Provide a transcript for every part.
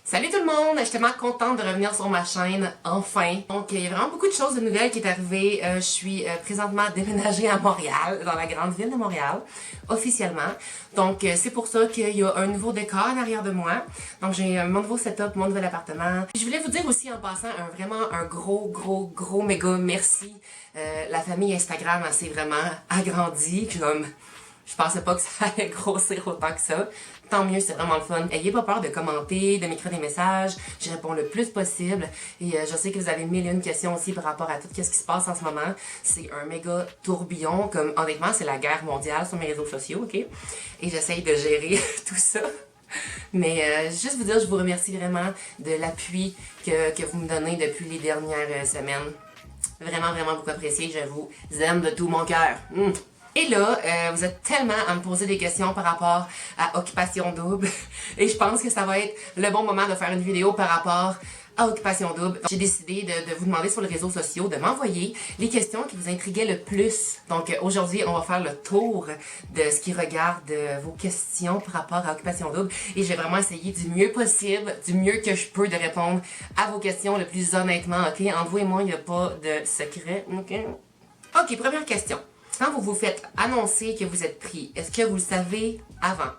Salut tout le monde! Je suis tellement contente de revenir sur ma chaîne, enfin! Donc, il y a vraiment beaucoup de choses de nouvelles qui est arrivées. Je suis présentement déménagée à Montréal, dans la grande ville de Montréal, officiellement. Donc, c'est pour ça qu'il y a un nouveau décor en arrière de moi. Donc, j'ai mon nouveau setup, mon nouvel appartement. Puis, je voulais vous dire aussi en passant vraiment un gros méga merci. La famille Instagram, elle s'est vraiment agrandie, comme... Je pensais pas que ça allait grossir autant que ça. Tant mieux, c'est vraiment le fun. Ayez pas peur de commenter, de m'écrire des messages. Je réponds le plus possible. Et je sais que vous avez mille et une questions aussi par rapport à tout ce qui se passe en ce moment. C'est un méga tourbillon. Comme honnêtement, c'est la guerre mondiale sur mes réseaux sociaux, ok? Et j'essaye de gérer tout ça. Mais juste vous dire, je vous remercie vraiment de l'appui que vous me donnez depuis les dernières semaines. Vraiment beaucoup apprécié. Je vous aime de tout mon cœur. Et là, vous êtes tellement à me poser des questions par rapport à Occupation Double. Et je pense que ça va être le bon moment de faire une vidéo par rapport à Occupation Double. J'ai décidé de vous demander sur les réseaux sociaux de m'envoyer les questions qui vous intriguaient le plus. Donc aujourd'hui, on va faire le tour de ce qui regarde vos questions par rapport à Occupation Double. Et je vais vraiment essayer du mieux possible, du mieux que je peux de répondre à vos questions le plus honnêtement. Ok, entre vous et moi, il n'y a pas de secret. Ok, première question. Quand vous vous faites annoncer que vous êtes pris, est-ce que vous le savez avant?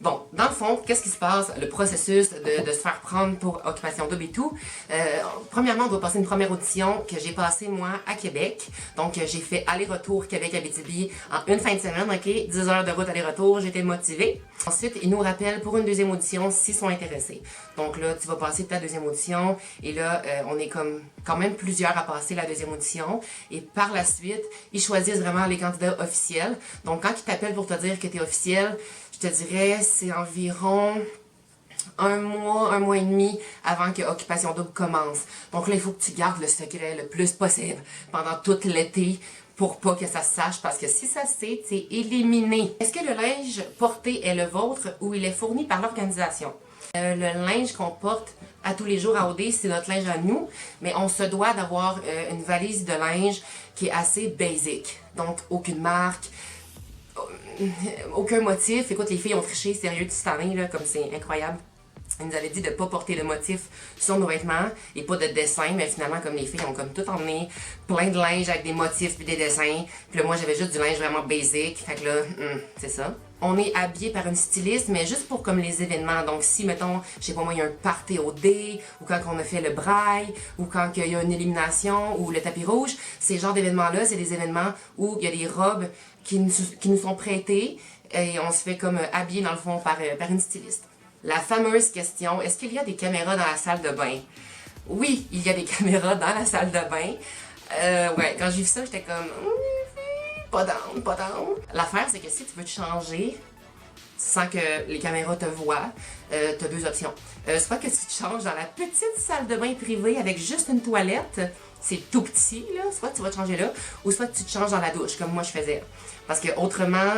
Bon, dans le fond, qu'est-ce qui se passe? Le processus de se faire prendre pour Occupation Double et tout. Premièrement, on doit passer une première audition que j'ai passée, moi, à Québec. Donc, j'ai fait aller-retour Québec-Abitibi en une fin de semaine, ok? 10 heures de route aller-retour, j'étais motivée. Ensuite, ils nous rappellent pour une deuxième audition s'ils sont intéressés. Donc là, tu vas passer ta deuxième audition. Et là, on est comme quand même plusieurs à passer la deuxième audition. Et par la suite, ils choisissent vraiment les candidats officiels. Donc, quand ils t'appellent pour te dire que tu es officiel, je te dirais, c'est environ un mois et demi avant que Occupation Double commence. Donc là, il faut que tu gardes le secret le plus possible pendant tout l'été pour pas que ça se sache, parce que si ça se sait, t'es éliminé. Est-ce que le linge porté est le vôtre ou il est fourni par l'organisation? Le linge qu'on porte à tous les jours à OD, c'est notre linge à nous, mais on se doit d'avoir une valise de linge qui est assez basic. Donc, aucune marque, aucun motif. Écoute, les filles ont triché, sérieux, cette année, là, comme c'est incroyable. Ils nous avaient dit de ne pas porter de motif sur nos vêtements et pas de dessin, mais finalement, comme les filles ont comme tout emmené, plein de linge avec des motifs puis des dessins. Puis là, moi, j'avais juste du linge vraiment basic. Fait que là, c'est ça. On est habillé par une styliste, mais juste pour comme les événements. Donc, si, mettons, je sais pas moi, il y a un party au dé, ou quand on a fait le braille, ou quand il y a une élimination, ou le tapis rouge, ces genres d'événements-là, c'est des événements où il y a des robes qui nous sont prêtées et on se fait comme habiller, dans le fond, par une styliste. La fameuse question, est-ce qu'il y a des caméras dans la salle de bain? Oui, il y a des caméras dans la salle de bain. Ouais, quand j'ai vu ça, j'étais comme... pas down. L'affaire, c'est que si tu veux te changer sans que les caméras te voient, t'as deux options. Soit que tu te changes dans la petite salle de bain privée avec juste une toilette, c'est tout petit, là, soit tu vas te changer là, ou soit tu te changes dans la douche, comme moi je faisais. Parce que autrement,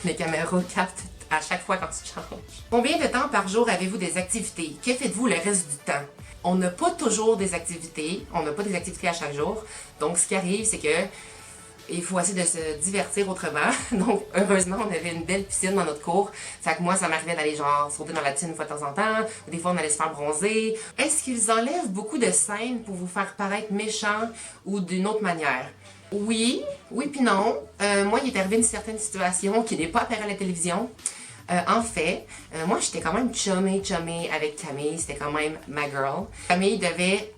les caméras captent à chaque fois quand tu te changes. Combien de temps par jour avez-vous des activités? Que faites-vous le reste du temps? On n'a pas toujours des activités, on n'a pas des activités à chaque jour. Donc ce qui arrive, c'est que il faut essayer de se divertir autrement. Donc, heureusement, on avait une belle piscine dans notre cour. Fait que moi, ça m'arrivait d'aller genre sauter dans la piscine une fois de temps en temps. Ou des fois, on allait se faire bronzer. Est-ce qu'ils enlèvent beaucoup de scènes pour vous faire paraître méchant ou d'une autre manière? Oui puis non. Moi, il est arrivé une certaine situation qui n'est pas apparue à la télévision. En fait, moi j'étais quand même chumée avec Camille, c'était quand même ma girl. Camille devait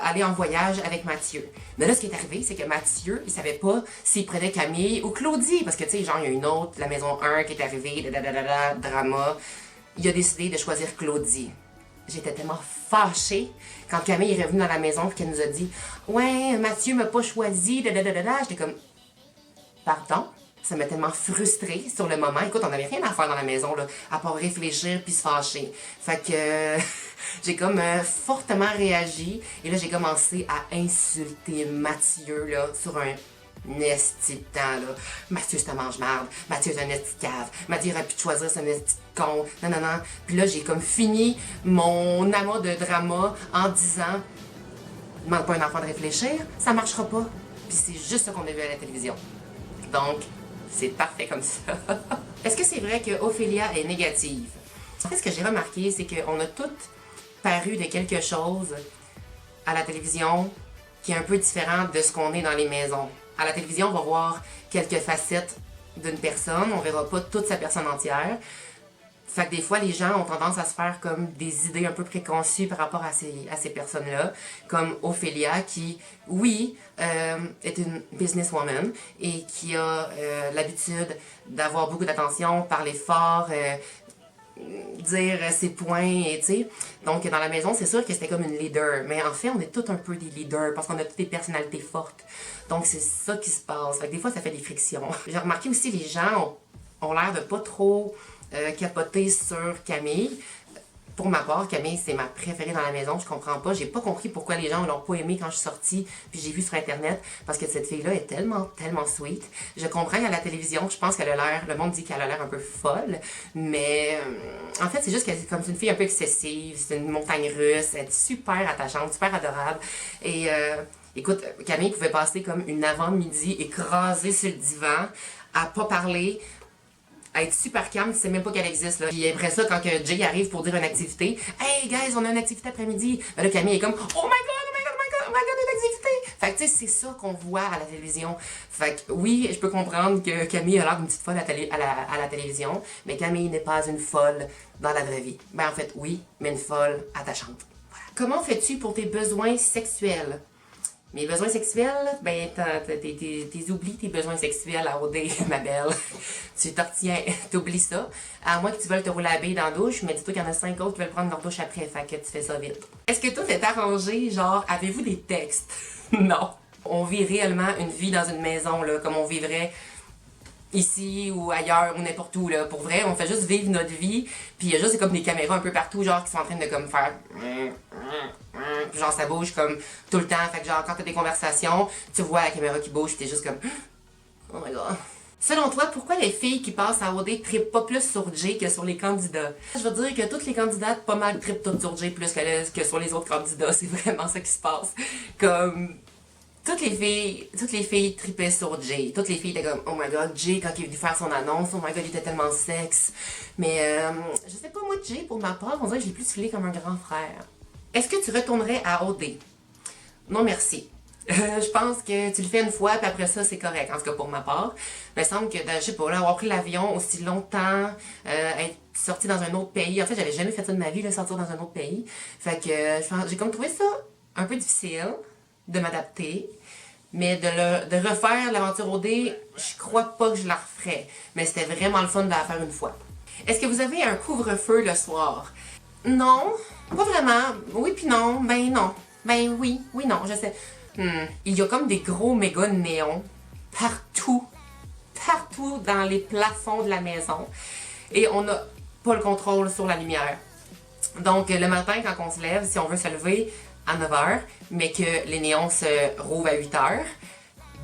aller en voyage avec Mathieu. Mais là, ce qui est arrivé, c'est que Mathieu, il savait pas s'il prenait Camille ou Claudie, parce que tu sais, genre, il y a une autre, la maison 1 qui est arrivée, drama. Il a décidé de choisir Claudie. J'étais tellement fâchée quand Camille est revenue dans la maison et qu'elle nous a dit « Ouais, Mathieu m'a pas choisi, J'étais comme « Pardon? » Ça m'a tellement frustrée sur le moment. Écoute, on n'avait rien à faire dans la maison, là, à part réfléchir puis se fâcher. Fait que j'ai comme fortement réagi. Et là, j'ai commencé à insulter Mathieu, là, sur un esti de temps, là. Mathieu, c'est un mange-marde. Mathieu, c'est un esti de cave. Mathieu aurait pu te choisir, c'est un esti de con. Non. Puis là, j'ai comme fini mon amas de drama en disant « Demande pas un enfant de réfléchir, ça marchera pas. » Puis c'est juste ce qu'on a vu à la télévision. Donc, c'est parfait comme ça. Est-ce que c'est vrai que Ophélia est négative? En fait, ce que j'ai remarqué, c'est qu'on a toutes paru de quelque chose à la télévision qui est un peu différent de ce qu'on est dans les maisons. À la télévision, on va voir quelques facettes d'une personne, on verra pas toute sa personne entière. Fait que des fois, les gens ont tendance à se faire comme des idées un peu préconçues par rapport à ces personnes-là, comme Ophélia, qui, oui, est une businesswoman et qui a l'habitude d'avoir beaucoup d'attention, parler fort, dire ses points, et tu sais. Donc, dans la maison, c'est sûr que c'était comme une leader. Mais en fait, on est tous un peu des leaders parce qu'on a toutes des personnalités fortes. Donc, c'est ça qui se passe. Fait que des fois, ça fait des frictions. J'ai remarqué aussi, les gens ont l'air de pas trop capoter sur Camille. Pour ma part, Camille, c'est ma préférée dans la maison. Je comprends pas. J'ai pas compris pourquoi les gens l'ont pas aimée quand je suis sortie. Puis j'ai vu sur Internet. Parce que cette fille-là est tellement, tellement sweet. Je comprends qu'à la télévision, je pense qu'elle a l'air... Le monde dit qu'elle a l'air un peu folle. Mais en fait, c'est juste qu'elle est comme une fille un peu excessive. C'est une montagne russe. Elle est super attachante, super adorable. Et écoute, Camille pouvait passer comme une avant-midi écrasée sur le divan, à pas parler, à être super calme, tu sais même pas qu'elle existe, là. Puis après ça, quand que Jay arrive pour dire une activité, hey guys, on a une activité après-midi. Ben là, Camille est comme, oh my god, oh my god, oh my god, oh my god, une activité. Fait que tu sais, c'est ça qu'on voit à la télévision. Fait que oui, je peux comprendre que Camille a l'air d'une petite folle à la télévision, mais Camille n'est pas une folle dans la vraie vie. Ben en fait, oui, mais une folle attachante. Voilà. Comment fais-tu pour tes besoins sexuels? Mes besoins sexuels, ben, t'es oublies tes besoins sexuels à OD, ma belle. Tu t'en retiens, t'oublies ça. À moins que tu veuilles te rouler la bille dans la douche, mais dis-toi qu'il y en a 5 autres qui veulent prendre leur douche après, fait que tu fais ça vite. Est-ce que tout est arrangé, genre, avez-vous des textes? Non. On vit réellement une vie dans une maison, là, comme on vivrait ici ou ailleurs ou n'importe où, là. Pour vrai, on fait juste vivre notre vie, puis il y a juste comme des caméras un peu partout, genre, qui sont en train de comme faire... genre ça bouge comme tout le temps, fait que genre quand t'as des conversations, tu vois la caméra qui bouge, t'es juste comme oh my god. Selon toi, pourquoi les filles qui passent à OD trippent pas plus sur Jay que sur les candidats? Je veux dire que toutes les candidates pas mal trippent toutes sur Jay plus que sur les autres candidats, c'est vraiment ça qui se passe. Comme toutes les filles trippaient sur Jay. Toutes les filles étaient comme, oh my god, Jay, quand il est venu faire son annonce, oh my god, il était tellement sexe. Mais, je sais pas, moi, Jay, pour ma part, on dirait que je l'ai plus filé comme un grand frère. Est-ce que tu retournerais à OD? Non, merci. Je pense que tu le fais une fois, puis après ça, c'est correct. En tout cas, pour ma part. Il me semble que, je sais pas, là, avoir pris l'avion aussi longtemps, être sorti dans un autre pays. En fait, j'avais jamais fait ça de ma vie, là, sortir dans un autre pays. Fait que, j'ai comme trouvé ça un peu difficile de m'adapter. Mais de refaire l'aventure OD, je crois pas que je la referais. Mais c'était vraiment le fun de la faire une fois. Est-ce que vous avez un couvre-feu le soir? Non, pas vraiment. Oui puis non. Ben non. Ben oui, oui non, je sais. Il y a comme des gros méga néons partout. Partout dans les plafonds de la maison. Et on n'a pas le contrôle sur la lumière. Donc le matin, quand on se lève, si on veut se lever à 9h, mais que les néons se rouvrent à 8h,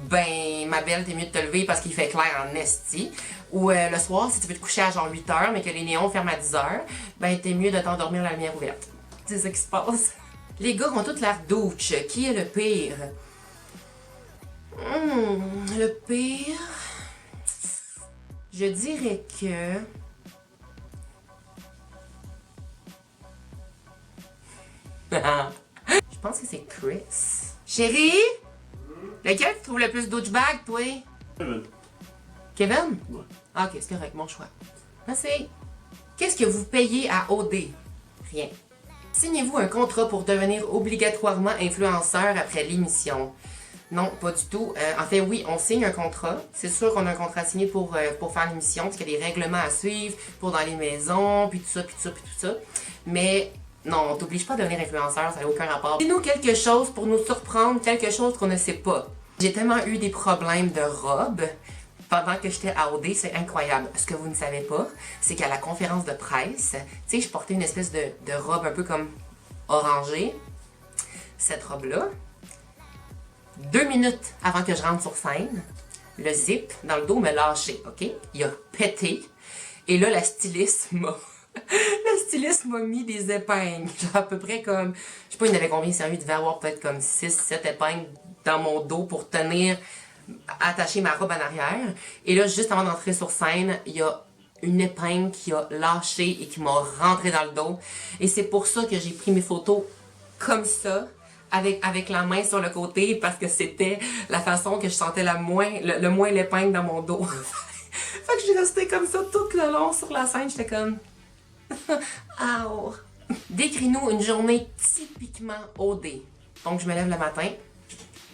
ben, ma belle, t'es mieux de te lever parce qu'il fait clair en esti. Ou le soir, si tu veux te coucher à genre 8h, mais que les néons ferment à 10h, ben, t'es mieux de t'endormir la lumière ouverte. C'est ça qui se passe. Les gars ont toutes l'air douche. Qui est le pire? Le pire... Je dirais que... Je pense que c'est Chris. Chérie? Lequel tu trouves le plus douchebag, toi? Kevin. Kevin? Ouais. Ah, ok, c'est correct, mon choix. Merci. Qu'est-ce que vous payez à OD? Rien. Signez-vous un contrat pour devenir obligatoirement influenceur après l'émission? Non, pas du tout. En fait, oui, on signe un contrat. C'est sûr qu'on a un contrat signé pour faire l'émission, parce qu'il y a des règlements à suivre pour dans les maisons, puis tout ça, puis tout ça, puis tout ça. Mais non, on t'oblige pas à devenir influenceur, ça n'a aucun rapport. Dis-nous quelque chose pour nous surprendre, quelque chose qu'on ne sait pas. J'ai tellement eu des problèmes de robe pendant que j'étais à OD, c'est incroyable. Ce que vous ne savez pas, c'est qu'à la conférence de presse, tu sais, je portais une espèce de robe un peu comme orangée. Cette robe-là, 2 minutes avant que je rentre sur scène, le zip dans le dos m'a lâché, ok? Il a pété. Et là, la styliste m'a mis des épingles. Genre à peu près comme, je sais pas, il y en avait combien, sérieux, il devait avoir peut-être comme 6-7 épingles dans mon dos pour tenir, attacher ma robe en arrière. Et là, juste avant d'entrer sur scène, il y a une épingle qui a lâché et qui m'a rentré dans le dos. Et c'est pour ça que j'ai pris mes photos comme ça, avec la main sur le côté, parce que c'était la façon que je sentais le moins l'épingle dans mon dos. Fait que j'ai resté comme ça tout le long sur la scène, j'étais comme... Ow! Décris-nous une journée typiquement OD. Donc, je me lève le matin,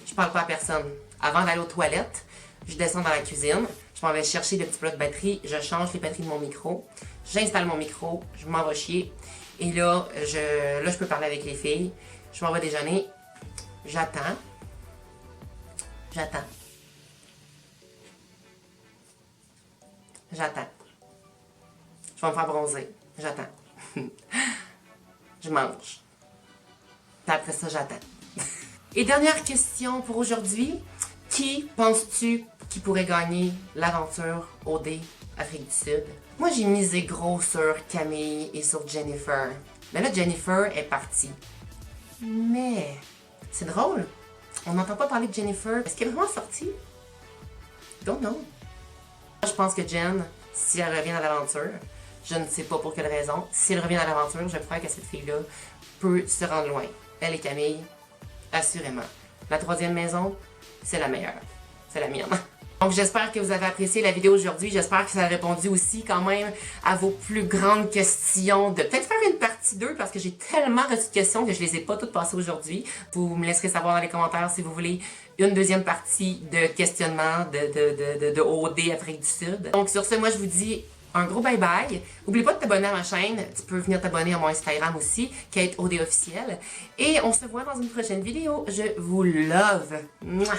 je parle pas à personne. Avant d'aller aux toilettes, je descends dans la cuisine, je m'en vais chercher des petits plots de batterie, je change les batteries de mon micro, j'installe mon micro, je m'en vais chier, et là, je peux parler avec les filles, je m'en vais déjeuner, j'attends, je vais me faire bronzer, j'attends, je mange, puis après ça, j'attends. Et dernière question pour aujourd'hui. Qui penses-tu qui pourrait gagner l'aventure OD Afrique du Sud? Moi, j'ai misé gros sur Camille et sur Jennifer. Mais là, Jennifer est partie. Mais c'est drôle. On n'entend pas parler de Jennifer. Est-ce qu'elle est vraiment sortie? Don't know. Je pense que Jen, si elle revient à l'aventure, je ne sais pas pour quelle raison, si elle revient à l'aventure, je crois que cette fille-là peut se rendre loin. Elle et Camille, assurément. La troisième maison, c'est la meilleure. C'est la mienne. Donc j'espère que vous avez apprécié la vidéo aujourd'hui. J'espère que ça a répondu aussi quand même à vos plus grandes questions. De peut-être faire une partie 2 parce que j'ai tellement reçu de questions que je les ai pas toutes passées aujourd'hui. Vous me laisserez savoir dans les commentaires si vous voulez une deuxième partie de questionnement de OD Afrique du Sud. Donc sur ce, moi je vous dis un gros bye bye. N'oublie pas de t'abonner à ma chaîne. Tu peux venir t'abonner à mon Instagram aussi, Kate OD officiel. Et on se voit dans une prochaine vidéo. Je vous love. Mouah.